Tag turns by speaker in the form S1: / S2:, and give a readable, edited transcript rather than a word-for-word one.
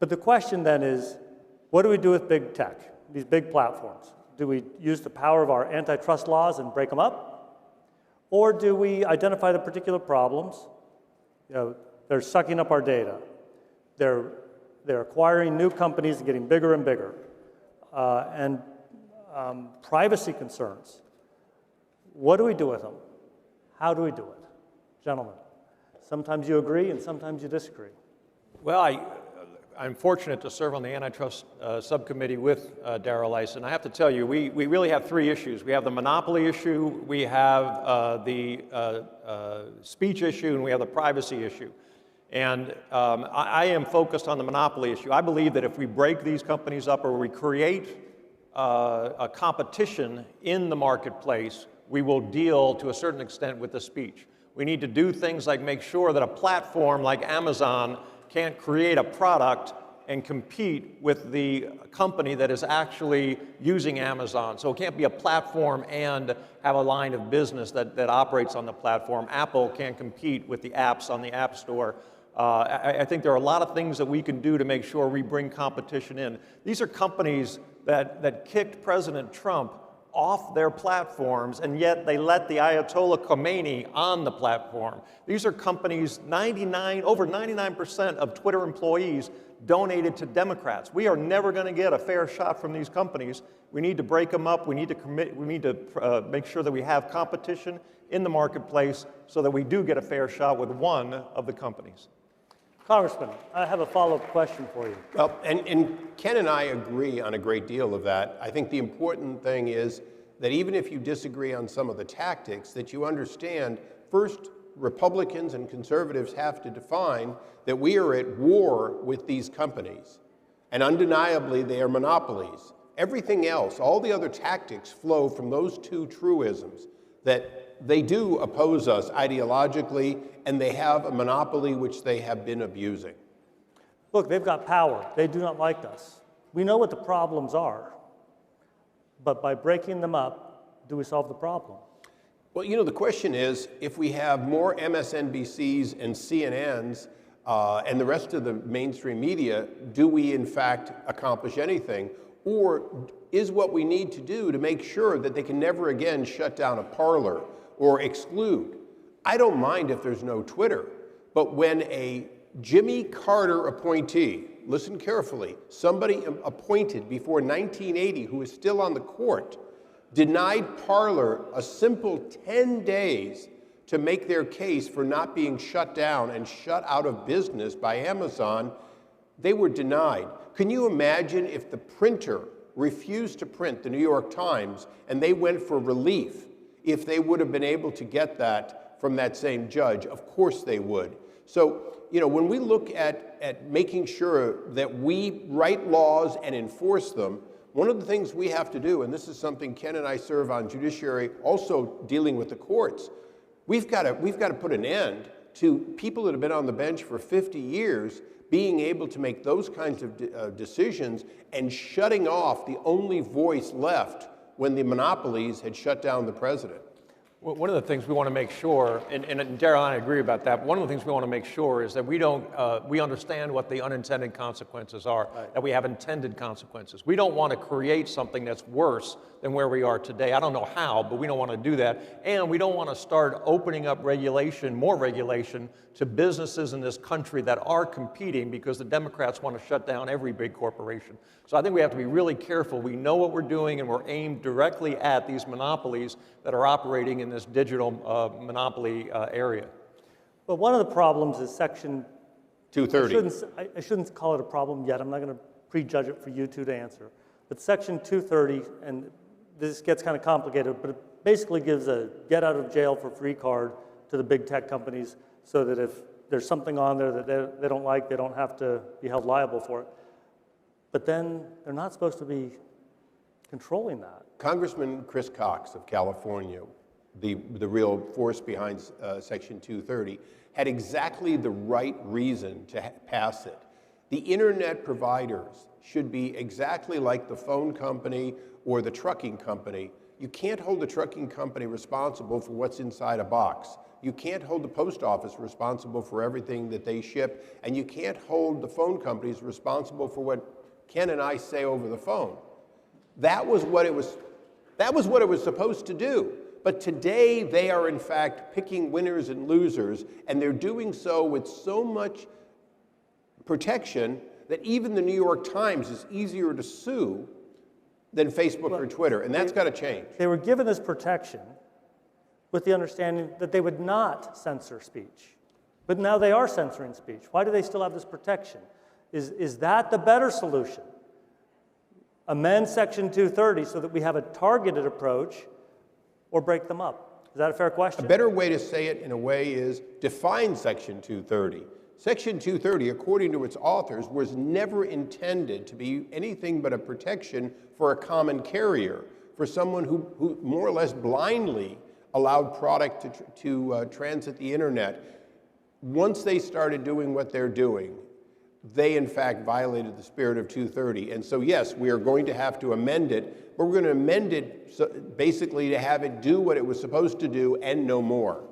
S1: But the question then is, what do we do with big tech, these big platforms? Do we use the power of our antitrust laws and break them up? Or do we identify the particular problems? They're sucking up our data. They're acquiring new companies and getting bigger and bigger. And privacy concerns. What do we do with them? How do we do it? Gentlemen, sometimes you agree and sometimes you disagree.
S2: Well, I'm fortunate to serve on the antitrust subcommittee with Darrell Issa, and I have to tell you, we really have three issues. We have the monopoly issue, we have the speech issue, and we have the privacy issue. And I am focused on the monopoly issue. I believe that if we break these companies up or we create a competition in the marketplace, we will deal to a certain extent with the speech. We need to do things like make sure that a platform like Amazon can't create a product and compete with the company that is actually using Amazon. So it can't be a platform and have a line of business that operates on the platform. Apple can't compete with the apps on the App Store. I think there are a lot of things that we can do to make sure we bring competition in. These are companies that kicked President Trump off their platforms, and yet they let the Ayatollah Khomeini on the platform. These are companies, over 99% of Twitter employees donated to Democrats. We are never going to get a fair shot from these companies. We need to break them up. We need to make sure that we have competition in the marketplace so that we do get a fair shot with one of the companies.
S1: Congressman, I have a follow-up question for you.
S3: Well, and Ken and I agree on a great deal of that. I think the important thing is that even if you disagree on some of the tactics, that you understand, first, Republicans and conservatives have to define that we are at war with these companies. And undeniably, they are monopolies. Everything else, all the other tactics flow from those two truisms, that they do oppose us ideologically, and they have a monopoly which they have been abusing.
S1: Look, they've got power. They do not like us. We know what the problems are. But by breaking them up, do we solve the problem?
S3: Well, you know, the question is, if we have more MSNBCs and CNNs and the rest of the mainstream media, do we in fact accomplish anything? Or is what we need to do to make sure that they can never again shut down a Parler or exclude? I don't mind if there's no Twitter, but when a Jimmy Carter appointee, listen carefully, somebody appointed before 1980 who is still on the court, denied Parler a simple 10 days to make their case for not being shut down and shut out of business by Amazon, they were denied. Can you imagine if the printer refused to print the New York Times and they went for relief, if they would have been able to get that from that same judge? Of course they would. So, you know, when we look at making sure that we write laws and enforce them, one of the things we have to do, and this is something Ken and I serve on judiciary, also dealing with the courts, we've got to put an end to people that have been on the bench for 50 years being able to make those kinds of decisions and shutting off the only voice left when the monopolies had shut down the president.
S2: Well, one of the things we want to make sure, and Darrell and I agree about that, one of the things we want to make sure is that we understand what the unintended consequences are, right, that we have intended consequences. We don't want to create something that's worse than where we are today. I don't know how, but we don't want to do that. And we don't want to start opening up regulation, more regulation, to businesses in this country that are competing because the Democrats want to shut down every big corporation. So I think we have to be really careful. We know what we're doing, and we're aimed directly at these monopolies that are operating in this digital monopoly area.
S1: But one of the problems is Section
S3: 230.
S1: I shouldn't call it a problem yet. I'm not going to prejudge it for you two to answer. But Section 230, and this gets kind of complicated, but it basically gives a get-out-of-jail-for-free card to the big tech companies so that if there's something on there that they don't like, they don't have to be held liable for it. But then they're not supposed to be controlling that.
S3: Congressman Chris Cox of California, the real force behind Section 230, had exactly the right reason to pass it. The internet providers should be exactly like the phone company or the trucking company. You can't hold a trucking company responsible for what's inside a box. You can't hold the post office responsible for everything that they ship, and you can't hold the phone companies responsible for what Ken and I say over the phone. That was what it was supposed to do. But today they are in fact picking winners and losers, and they're doing so with so much protection that even the New York Times is easier to sue than Facebook or Twitter, and that's got to change.
S1: They were given this protection with the understanding that they would not censor speech. But now they are censoring speech. Why do they still have this protection? Is that the better solution? Amend Section 230 so that we have a targeted approach, or break them up? Is that a fair question?
S3: A better way to say it in a way is define Section 230. Section 230, according to its authors, was never intended to be anything but a protection for a common carrier, for someone who more or less blindly allowed product to transit the internet. Once they started doing what they're doing, they in fact violated the spirit of 230. And so yes, we are going to have to amend it, but we're going to amend it basically to have it do what it was supposed to do and no more.